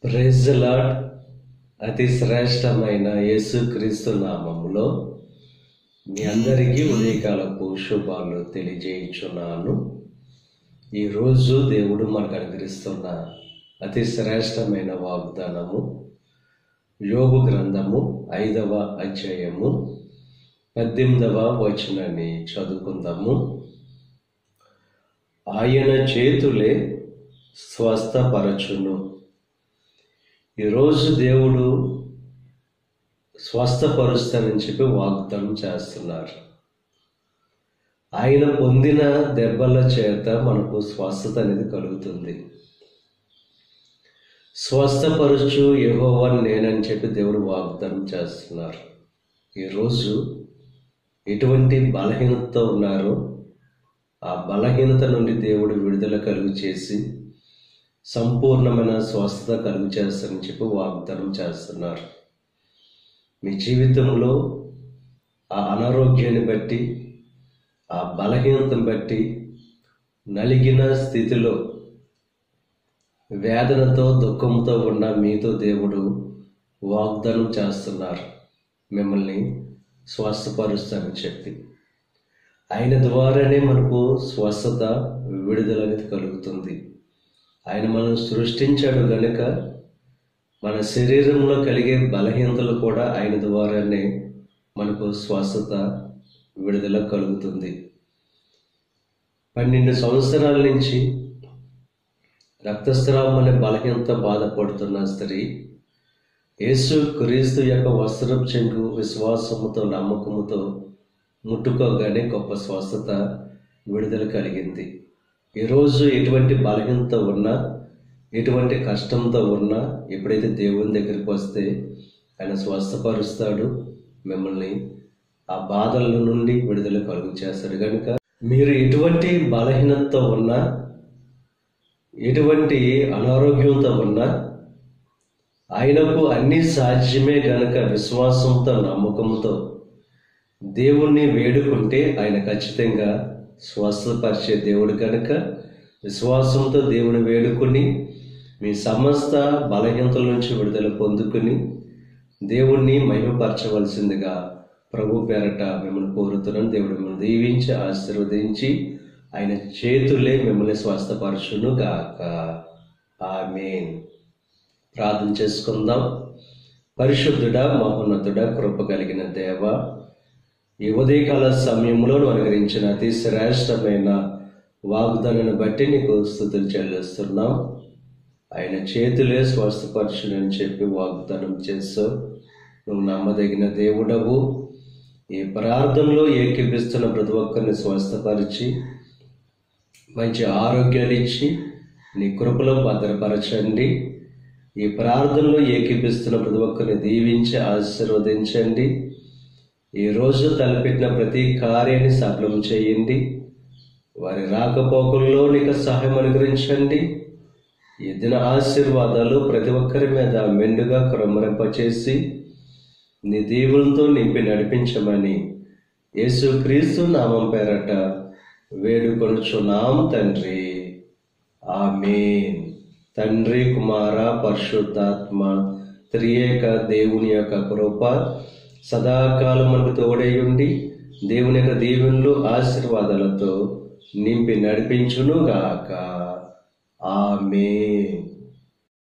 Praise the lord. అతి శ్రేష్టమైన యేసుక్రీస్తు నామములో మీ అందరికీ ఉదయకాలపు శుభాలు తెలియజేయుచున్నాను. ఈరోజు దేవుడు మనకు అనుగ్రహిస్తున్న అతి శ్రేష్టమైన వాగ్దానము యోబు గ్రంథము 5వ అధ్యాయము 18వ వచనాన్ని చదువుకుందాము. ఆయన చేతులే స్వస్థపరచును. ఈరోజు దేవుడు స్వస్థపరుస్తానని చెప్పి వాగ్దానం చేస్తున్నారు. ఆయన పొందిన దెబ్బల చేత మనకు స్వస్థత అనేది కలుగుతుంది. స్వస్థపరచు యెహోవా నేనని చెప్పి దేవుడు వాగ్దానం చేస్తున్నారు. ఈరోజు ఎటువంటి బలహీనతతో ఉన్నారో ఆ బలహీనత నుండి దేవుడు విడుదల కలుగు చేసి సంపూర్ణమైన స్వస్థత కలుగు చేస్తారని చెప్పి వాగ్దానం చేస్తున్నారు. మీ జీవితంలో ఆ అనారోగ్యాన్ని బట్టి, ఆ బలహీనతను బట్టి, నలిగిన స్థితిలో వేదనతో దుఃఖంతో ఉన్న మీతో దేవుడు వాగ్దానం చేస్తున్నారు. మిమ్మల్ని స్వస్థపరుస్తానని చెప్పి ఆయన ద్వారానే మనకు స్వస్థత విడుదల అనేది కలుగుతుంది. ఆయన మనం సృష్టించాడు గనుక మన శరీరంలో కలిగే బలహీనతలు కూడా ఆయన ద్వారానే మనకు స్వస్థత విడుదల కలుగుతుంది. 12 సంవత్సరాల నుంచి రక్తస్రావం అనే బలహీనత బాధపడుతున్న స్త్రీ యేసు క్రీస్తు యొక్క వస్త్రపు చెంగు విశ్వాసముతో నమ్మకముతో ముట్టుకోగానే గొప్ప స్వస్థత విడుదల కలిగింది. ఈరోజు ఎటువంటి బలహీనత ఉన్నా, ఎటువంటి కష్టంతో ఉన్నా, ఎప్పుడైతే దేవుని దగ్గరికి వస్తే ఆయన స్వస్థపరుస్తాడు. మిమ్మల్ని ఆ బాధల నుండి విడుదల కలుగు చేస్తాడు. కనుక మీరు ఎటువంటి బలహీనతతో ఉన్నా, ఎటువంటి అనారోగ్యంతో ఉన్నా, ఆయనకు అన్నీ సాధ్యమే గనక విశ్వాసంతో నమ్మకంతో దేవుణ్ణి వేడుకుంటే ఆయన ఖచ్చితంగా స్వస్థపరిచే దేవుడు కనుక విశ్వాసంతో దేవుని వేడుకుని మీ సమస్త బలహీనతల నుంచి విడుదల పొందుకుని దేవుణ్ణి మహిమపరచవలసిందిగా ప్రభు పేరట మిమ్మల్ని కోరుతున్నాను. దేవుడు మిమ్మల్ని దీవించి ఆశీర్వదించి ఆయన చేతులే మిమ్మల్ని స్వస్థపరచును గాక. ఆమేన్. ప్రార్థన చేసుకుందాం. పరిశుద్ధుడా, మహోన్నతుడా, కృప కలిగిన దేవ, ఈ ఉదయకాల సమయంలో అనుగ్రహించిన అతి శ్రేష్టమైన వాగ్దానాన్ని బట్టి నీకు స్తుతులు చెల్లిస్తున్నాం. ఆయన చేతులే స్వస్థపరచునని చెప్పి వాగ్దానం చేస్తావు. నువ్వు నమ్మదగిన దేవుడవు. ఈ ప్రార్థనలో ఏకీపిస్తున్న ప్రతి ఒక్కరిని స్వస్థపరిచి మంచి ఆరోగ్యాలు ఇచ్చి నీ కృపలో భద్రపరచండి. ఈ ప్రార్థనలో ఏకీపిస్తున్న ప్రతి ఒక్కరిని దీవించి ఆశీర్వదించండి. ఈ రోజు తలపెట్టిన ప్రతి కార్యాన్ని సఫలం చేయండి. వారి రాకపోకల్లో నీకు సహాయం అనుగ్రహించండి. ఈ దిన ఆశీర్వాదాలు ప్రతి ఒక్కరి మీద మెండుగా క్రమరింపచేసి నీ దీవులతో నింపి నడిపించమని యేసుక్రీస్తు నామం పేరట వేడుకొనుచున్నాం తండ్రి. ఆమేన్. తండ్రి, కుమార, పరిశుద్ధాత్మ త్రియేక దేవుని యొక్క కృప సదాకాలం మనకు తోడై ఉండి దేవుని యొక్క దీవెనలు ఆశీర్వాదాలతో నింపి నడిపించును గాక. ఆమేన్.